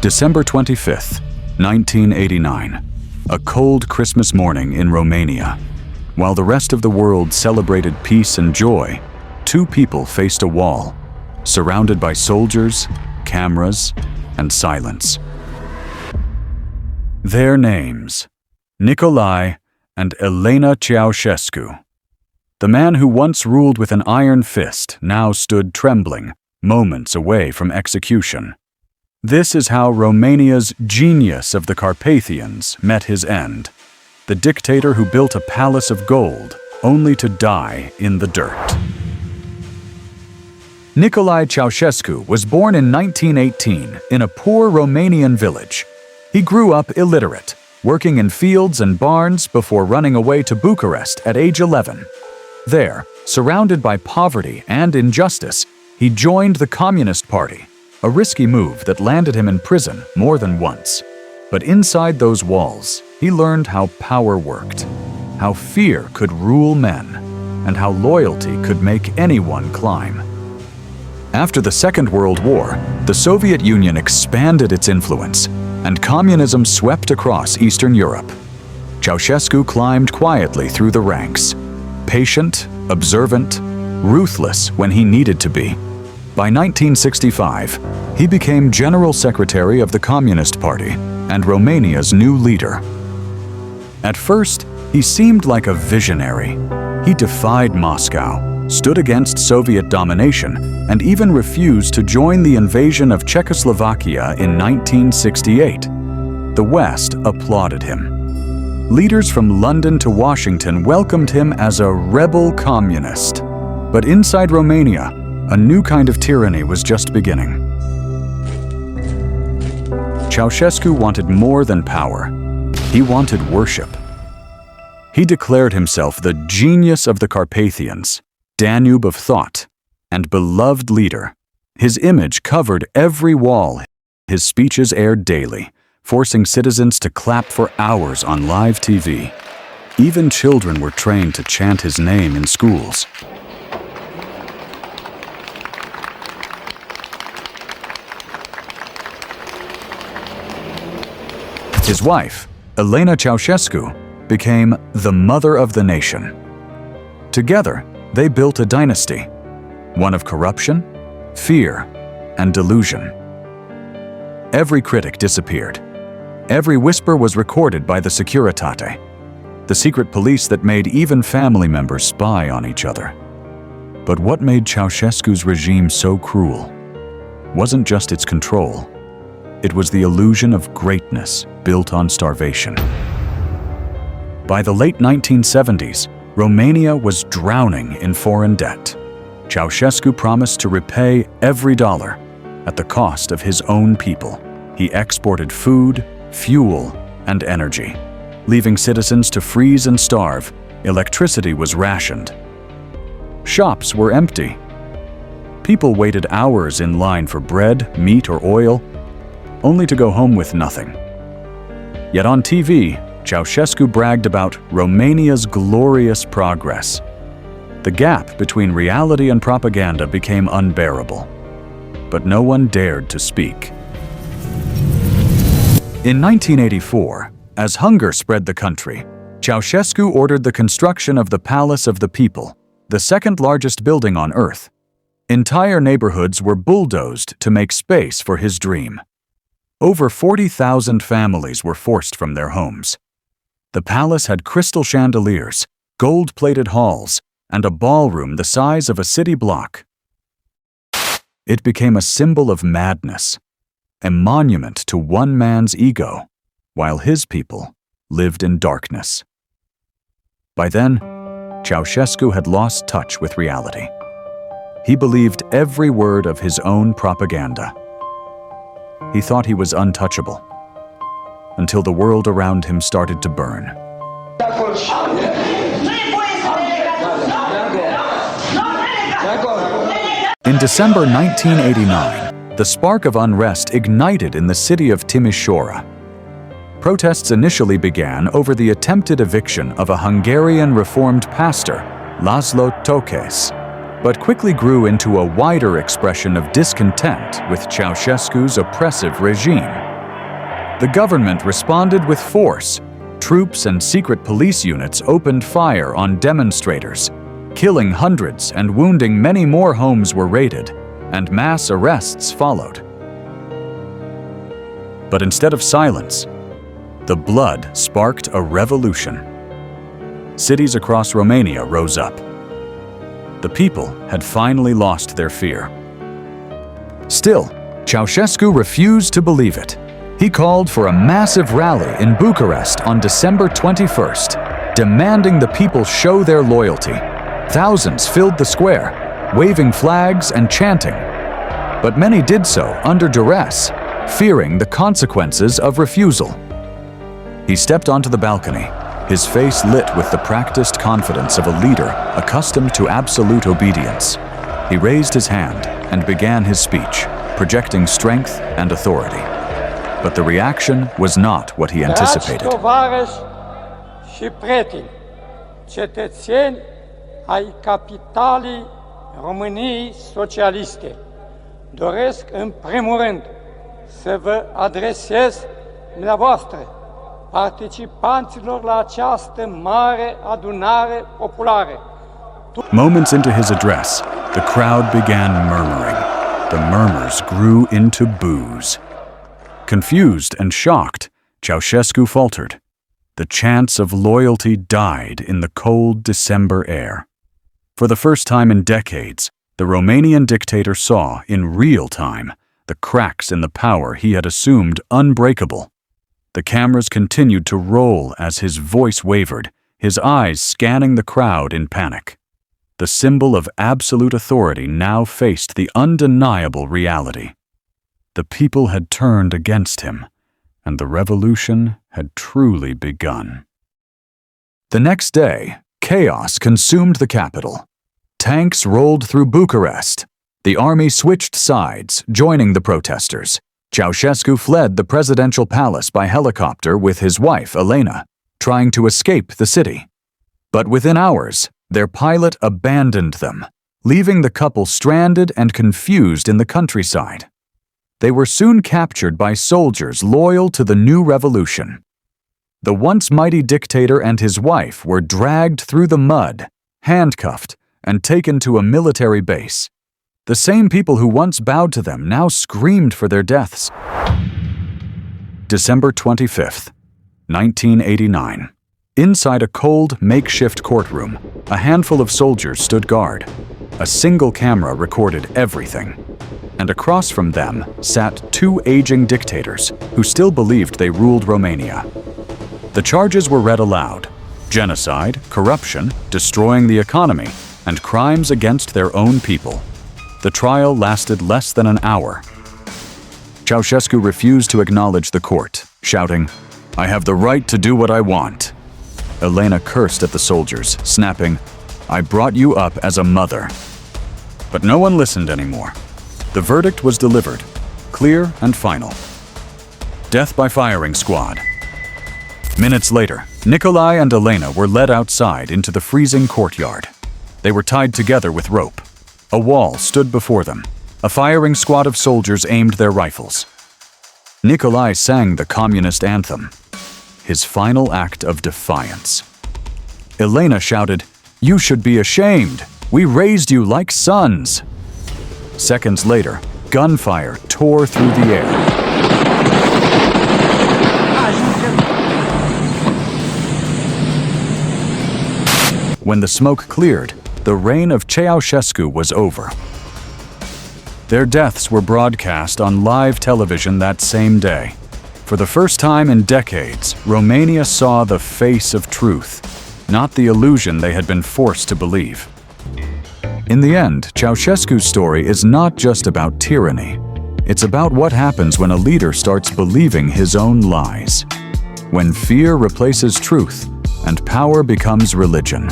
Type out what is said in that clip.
December 25th, 1989. A cold Christmas morning in Romania. While the rest of the world celebrated peace and joy, two people faced a wall, surrounded by soldiers, cameras, and silence. Their names: Nicolae and Elena Ceaușescu. The man who once ruled with an iron fist now stood trembling, moments away from execution. This is how Romania's genius of the Carpathians met his end. The dictator who built a palace of gold, only to die in the dirt. Nicolae Ceaușescu was born in 1918 in a poor Romanian village. He grew up illiterate, working in fields and barns before running away to Bucharest at age 11. There, surrounded by poverty and injustice, he joined the Communist Party, a risky move that landed him in prison more than once. But inside those walls, he learned how power worked, how fear could rule men, and how loyalty could make anyone climb. After the Second World War, the Soviet Union expanded its influence, and communism swept across Eastern Europe. Ceaușescu climbed quietly through the ranks, patient, observant, ruthless when he needed to be. By 1965, he became General Secretary of the Communist Party and Romania's new leader. At first, he seemed like a visionary. He defied Moscow, stood against Soviet domination, and even refused to join the invasion of Czechoslovakia in 1968. The West applauded him. Leaders from London to Washington welcomed him as a rebel communist. But inside Romania, a new kind of tyranny was just beginning. Ceaușescu wanted more than power. He wanted worship. He declared himself the genius of the Carpathians, Danube of thought, and beloved leader. His image covered every wall. His speeches aired daily, forcing citizens to clap for hours on live TV. Even children were trained to chant his name in schools. His wife, Elena Ceaușescu, became the mother of the nation. Together, they built a dynasty, one of corruption, fear, and delusion. Every critic disappeared. Every whisper was recorded by the Securitate, the secret police that made even family members spy on each other. But what made Ceaușescu's regime so cruel wasn't just its control. It was the illusion of greatness built on starvation. By the late 1970s, Romania was drowning in foreign debt. Ceaușescu promised to repay every dollar at the cost of his own people. He exported food, fuel, and energy, leaving citizens to freeze and starve. Electricity was rationed. Shops were empty. People waited hours in line for bread, meat, or oil, only to go home with nothing. Yet on TV, Ceaușescu bragged about Romania's glorious progress. The gap between reality and propaganda became unbearable, but no one dared to speak. In 1984, as hunger spread the country, Ceaușescu ordered the construction of the Palace of the People, the second largest building on Earth. Entire neighborhoods were bulldozed to make space for his dream. Over 40,000 families were forced from their homes. The palace had crystal chandeliers, gold-plated halls, and a ballroom the size of a city block. It became a symbol of madness, a monument to one man's ego, while his people lived in darkness. By then, Ceaușescu had lost touch with reality. He believed every word of his own propaganda. He thought he was untouchable, until the world around him started to burn. In December 1989, the spark of unrest ignited in the city of Timișoara. Protests initially began over the attempted eviction of a Hungarian Reformed pastor, Laszlo Tokes, but quickly grew into a wider expression of discontent with Ceaușescu's oppressive regime. The government responded with force. Troops and secret police units opened fire on demonstrators, killing hundreds and wounding many more. Homes were raided, and mass arrests followed. But instead of silence, the blood sparked a revolution. Cities across Romania rose up. The people had finally lost their fear. Still, Ceausescu refused to believe it. He called for a massive rally in Bucharest on December 21st, demanding the people show their loyalty. Thousands filled the square, waving flags and chanting. But many did so under duress, fearing the consequences of refusal. He stepped onto the balcony, his face lit with the practiced confidence of a leader accustomed to absolute obedience. He raised his hand and began his speech, projecting strength and authority. But the reaction was not what he anticipated. Dragi tovarăși și prieteni, cetățeni ai capitalei României socialiste, doresc în primul rând să vă adresez dumneavoastră, participanților la această mare adunare populară. Moments into his address, the crowd began murmuring. The murmurs grew into boos. Confused and shocked, Ceausescu faltered. The chants of loyalty died in the cold December air. For the first time in decades, the Romanian dictator saw, in real time, the cracks in the power he had assumed unbreakable. The cameras continued to roll as his voice wavered, his eyes scanning the crowd in panic. The symbol of absolute authority now faced the undeniable reality. The people had turned against him, and the revolution had truly begun. The next day, chaos consumed the capital. Tanks rolled through Bucharest. The army switched sides, joining the protesters. Ceausescu fled the presidential palace by helicopter with his wife, Elena, trying to escape the city. But within hours, their pilot abandoned them, leaving the couple stranded and confused in the countryside. They were soon captured by soldiers loyal to the new revolution. The once mighty dictator and his wife were dragged through the mud, handcuffed, and taken to a military base. The same people who once bowed to them now screamed for their deaths. December 25th, 1989. Inside a cold, makeshift courtroom, a handful of soldiers stood guard. A single camera recorded everything. And across from them sat two aging dictators who still believed they ruled Romania. The charges were read aloud: genocide, corruption, destroying the economy, and crimes against their own people. The trial lasted less than an hour. Ceausescu refused to acknowledge the court, shouting, "I have the right to do what I want." Elena cursed at the soldiers, snapping, "I brought you up as a mother." But no one listened anymore. The verdict was delivered, clear and final. Death by firing squad. Minutes later, Nicolae and Elena were led outside into the freezing courtyard. They were tied together with rope. A wall stood before them. A firing squad of soldiers aimed their rifles. Nicolae sang the communist anthem, his final act of defiance. Elena shouted, "You should be ashamed! We raised you like sons!" Seconds later, gunfire tore through the air. When the smoke cleared, the reign of Ceausescu was over. Their deaths were broadcast on live television that same day. For the first time in decades, Romania saw the face of truth, not the illusion they had been forced to believe. In the end, Ceausescu's story is not just about tyranny. It's about what happens when a leader starts believing his own lies. When fear replaces truth and power becomes religion.